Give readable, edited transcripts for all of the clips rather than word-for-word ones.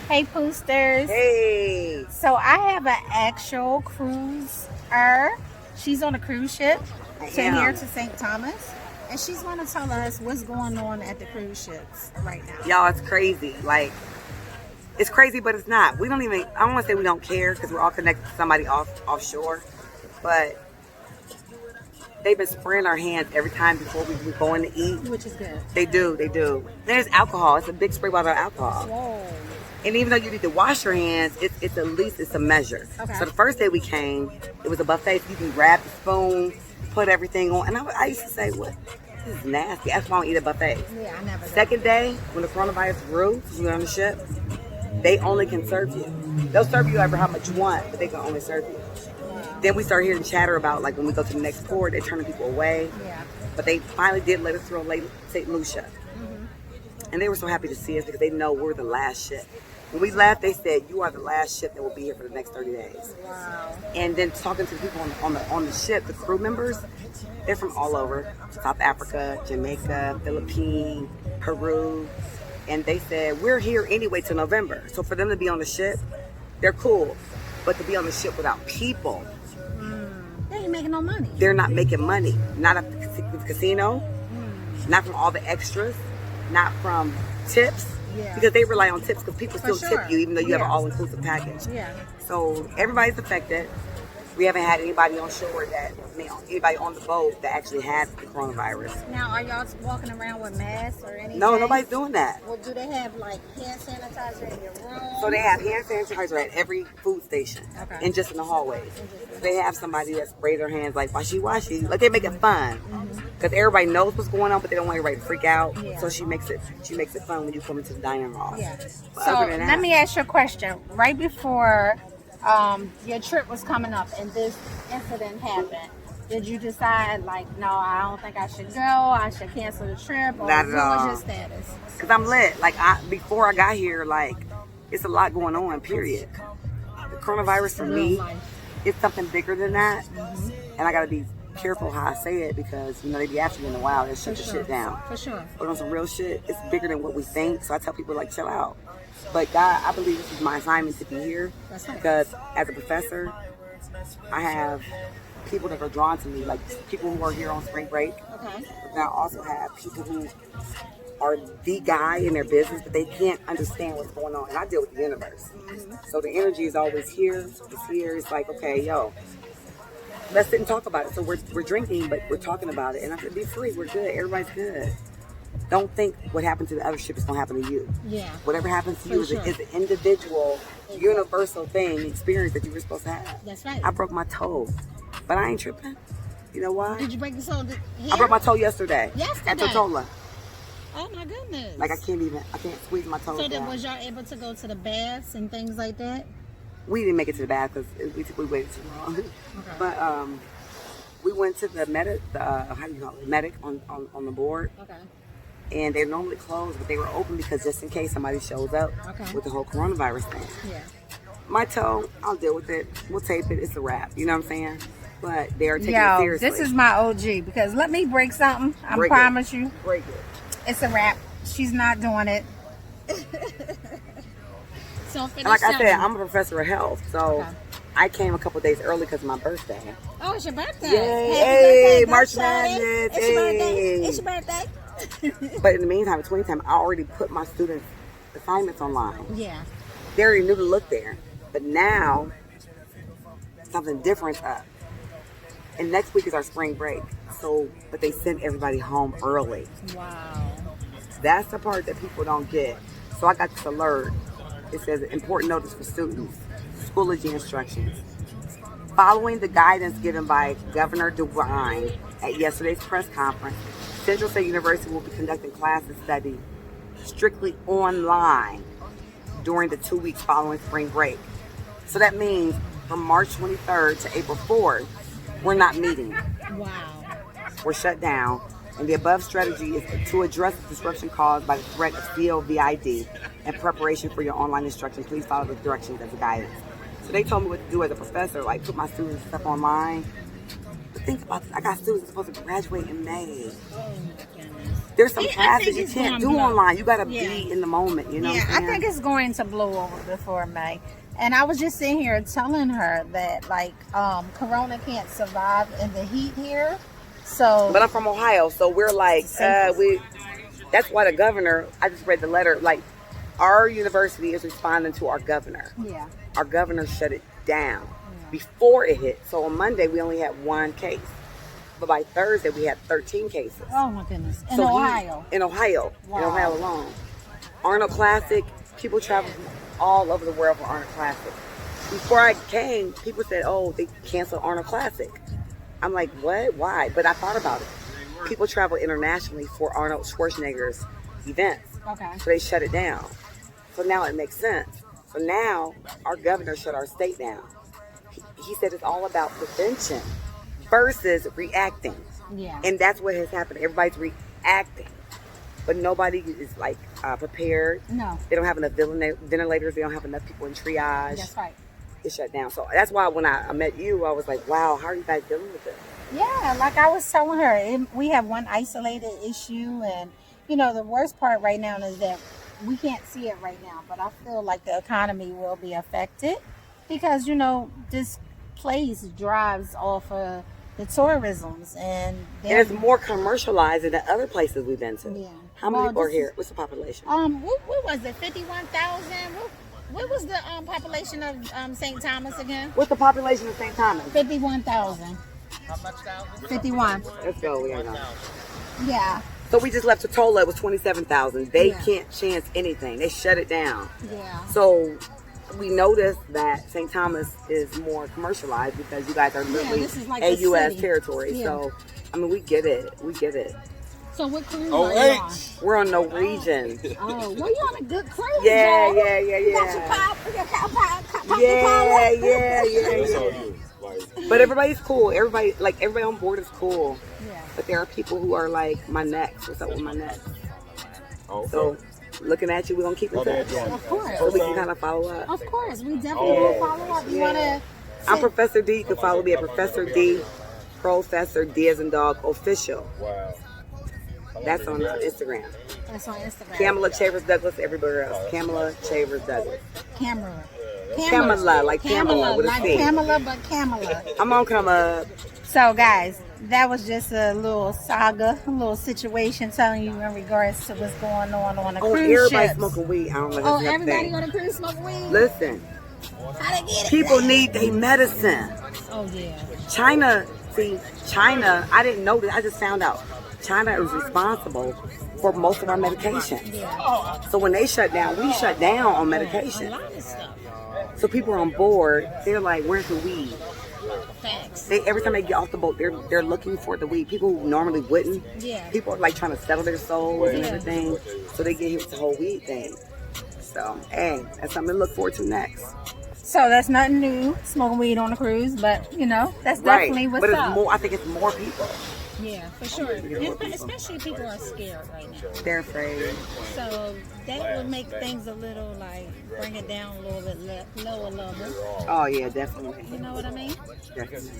Hey, Poosters. Hey. So I have an actual cruiser. She's on a cruise ship here to St. Thomas. And she's going to tell us what's going on at the cruise ships right now. Y'all, it's crazy. Like, it's crazy, but it's not. We don't even, I don't want to say we don't care because we're all connected to somebody offshore. But they've been spraying our hands every time before we go in to eat. Which is good. They do. There's alcohol. It's a big spray bottle of alcohol. Whoa. And even though you need to wash your hands, it's at least it's a measure. Okay. So the first day we came, it was a buffet. So you can grab the spoon, put everything on. And I used to say, what? This is nasty. That's why I don't eat at buffets. Yeah, I never did. Second day, when the coronavirus grew, we were on the ship, they only can serve you. They'll serve you ever how much you want, but they can only serve you. Then we started hearing chatter about, like, when we go to the next port, they're turning people away. Yeah. But they finally did let us through St. Lucia. And they were so happy to see us because they know we're the last ship. When we left, they said, you are the last ship that will be here for the next 30 days. Wow. And then talking to the people on the ship, the crew members, they're from all over. South Africa, Jamaica, Philippines, Peru. And they said, we're here anyway till November. So for them to be on the ship, they're cool. But to be on the ship without people, They ain't making no money. they're not making money. Not at the casino, not from all the extras, not from tips. Yeah. Because they rely on tips because people For still sure. tip you even though you have an Yeah. all-inclusive package. Yeah. So everybody's affected. We haven't had anybody on shore anybody on the boat that actually had the coronavirus. Now, are y'all walking around with masks or anything? No, nobody's doing that. Well, do they have like hand sanitizer in your room? So they have hand sanitizer at every food station Okay. and just in the hallways. They have somebody that sprays their hands like washy, like they make it fun because everybody knows what's going on, but they don't want everybody to freak out. Yeah. So she makes it fun when you come into the dining hall. Yeah. But So other than that, let me ask you a question. Right before your trip was coming up and this incident happened, did you decide like, no, I don't think I should go, I should cancel the trip, or Not at what all. was your status? because I'm lit. Like before I got here, like it's a lot going on. Period. The coronavirus for Real me, life. it's something bigger than that, and I gotta be careful how I say it because they be after you in a while. They shut the shit down. For sure. But on some real shit, it's bigger than what we think. So I tell people like, chill out. But God, I believe this is my assignment to be here That's right. because as a professor, I have people that are drawn to me, like people who are here on spring break. Okay. And I also have people who are the guy in their business, but they can't understand what's going on. And I deal with the universe. So the energy is always here. It's here. It's like, okay, yo, let's sit and talk about it. So we're drinking, but we're talking about it. And I said, be free. We're good. Everybody's good. Don't think what happened to the other ship is going to happen to you. Yeah. Whatever happens to For you sure. is an individual, universal thing, experience that you were supposed to have. That's right. I broke my toe, but I ain't tripping. You know why? Did you break your toe? I broke my toe yesterday. Yesterday? At Totola. Oh my goodness. Like I can't squeeze my toes So then down. was y'all able to go to the baths and things like that? We didn't make it to the bath because we waited too long. But we went to the medic, how do you call it? Medic on the board. Okay. And they're normally closed, but they were open because just in case somebody shows up Okay. with the whole coronavirus thing. Yeah. My toe, I'll deal with it. We'll tape it. It's a wrap. You know what I'm saying? But they are taking it Yo, seriously. this is my OG because let me break something. I Break it. promise you. Break it. It's a wrap. She's not doing it. So finish Like I said, telling me. I'm a professor of health, so Okay. I came a couple days early because of my birthday. Oh, it's your birthday. Yay. Happy Hey, birthday, March Shorty. Madness. It's your birthday. Hey. It's your birthday. But in the meantime, between time, I already put my students' assignments online. Yeah. They already knew to look there. But now, something different's up. And next week is our spring break. So, but they sent everybody home early. Wow. That's the part that people don't get. So I got this alert. It says important notice for students. Schoology instructions. Following the guidance given by Governor DeWine at yesterday's press conference, Central State University will be conducting class and study strictly online during the 2 weeks following spring break. So that means from March 23rd to April 4th, we're not meeting. Wow. We're shut down. And the above strategy is to address the disruption caused by the threat of COVID and preparation for your online instruction. Please follow the directions as a guidance. So they told me what to do as a professor, like put my students' stuff online. But think about this. I got students supposed to graduate in May. Oh my goodness. there's some I classes think you it's can't gonna do blow. online. You gotta Yeah. be in the moment, you know Yeah, what I'm I saying? think it's going to blow over before May. And I was just sitting here telling her that like Corona can't survive in the heat here. So But I'm from Ohio, so we're like, Safest. that's why the governor, I just read the letter, like, our university is responding to our governor. yeah. Our governor shut it down before it hit. So on Monday, we only had 1 case. But by Thursday, we had 13 cases. Oh my goodness. In So Ohio. In Ohio Wow. alone. Arnold Classic, people travel from all over the world for Arnold Classic. Before I came, people said, oh, they canceled Arnold Classic. I'm like, what? Why? But I thought about it. People travel internationally for Arnold Schwarzenegger's events. Okay. So they shut it down. So now it makes sense. So now our governor shut our state down. He said it's all about prevention versus reacting. Yeah. And that's what has happened. Everybody's reacting. But nobody is like prepared. No. They don't have enough ventilators. They don't have enough people in triage. That's right. It's shut down. So that's why when I met you, I was like, wow, how are you guys dealing with this? Yeah, like I was telling her, we have one isolated issue, and you know the worst part right now is that we can't see it right now, but I feel like the economy will be affected because you know this place drives off of the tourisms, and And it's more commercialized than the other places we've been to. Yeah. How many Well, people are this here? is- What's the population? what was it? 51,000. What was the population of St. Thomas again? What's the population of St. Thomas? 51,000. How much thousand? 51. Let's go. We gotta go. Yeah. So we just left Totola. It was 27,000. They Yeah. can't chance anything. They shut it down. Yeah. So we noticed that St. Thomas is more commercialized because you guys are literally this is like a the U.S. city. territory. Yeah. So, I mean, we get it. We get it. So what cruise Oh, are you on? We're on Norwegian. Oh, well, you on a good cruise, Yeah, y'all. yeah, You got your yeah. pop, your pop, Yeah, yeah, That's all yeah. you. Like, But everybody's cool. Everybody on board is cool. Yeah. But there are people who are like, my neck. What's up with my neck? oh, So, looking at you, we're gonna keep in oh, they're touch. doing Of course. So we can kind of follow up. Of course, we definitely will follow up. You wanna? I'm Professor D. You can follow me at Professor D. Professor D as in dog official. Wow. That's on Instagram. That's on Instagram. Kamala Chavers Douglas everywhere else. Kamala Chavers Douglas. Camera. Kamala, like Kamala with a like C. Kamala, but Kamala. I'm gonna come up. So, guys, that was just a little saga, a little situation telling you in regards to what's going on the Oh, cruise everybody ships. smoking weed. I don't know if Oh, that's another everybody thing. on the cruise smoking weed? Listen, How they get it? people need their medicine. Oh, yeah. China, I didn't know that. I just found out. China is responsible for most of our medication. Yeah. So when they shut down, we shut down on A medication. lot of stuff. So people are on board. They're like, "Where's the weed?" Facts. Every time they get off the boat, they're looking for the weed. People who normally wouldn't. Yeah. People are like trying to settle their souls and Yeah. everything. So they get hit with the whole weed thing. So hey, that's something to look forward to next. So that's nothing new, smoking weed on a cruise, but you know, that's definitely what's but it's up. more. I think it's more people. Yeah, for sure. Especially people are scared right now. They're afraid. So that would make things a little like bring it down a little bit lower level. Oh yeah, definitely. You know what I mean? Definitely.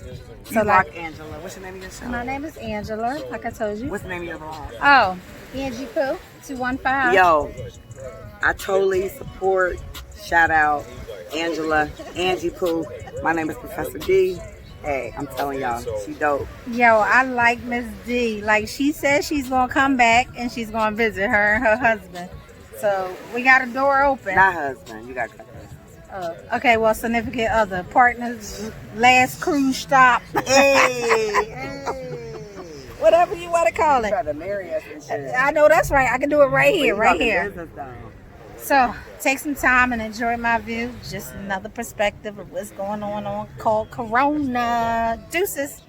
So So like- like Angela, what's the name of your show? My name is Angela, like I told you. What's the name of your blog? Oh, Angie Pooh, 215. Yo, I totally support. Shout out Angela, Angie Pooh. My name is Professor D. Hey, I'm telling y'all, she dope. Yo, I like Miss D. Like she says she's gonna come back and she's gonna visit her and her husband. So we got a door open. Not husband, you got cut that. Okay, well, significant other, partners, last cruise stop, whatever you want to call You it. got to marry us and shit. I know that's right. I can do it right here, You right talking here. business, though. So take some time and enjoy my view. Just another perspective of what's going on called Corona. Deuces.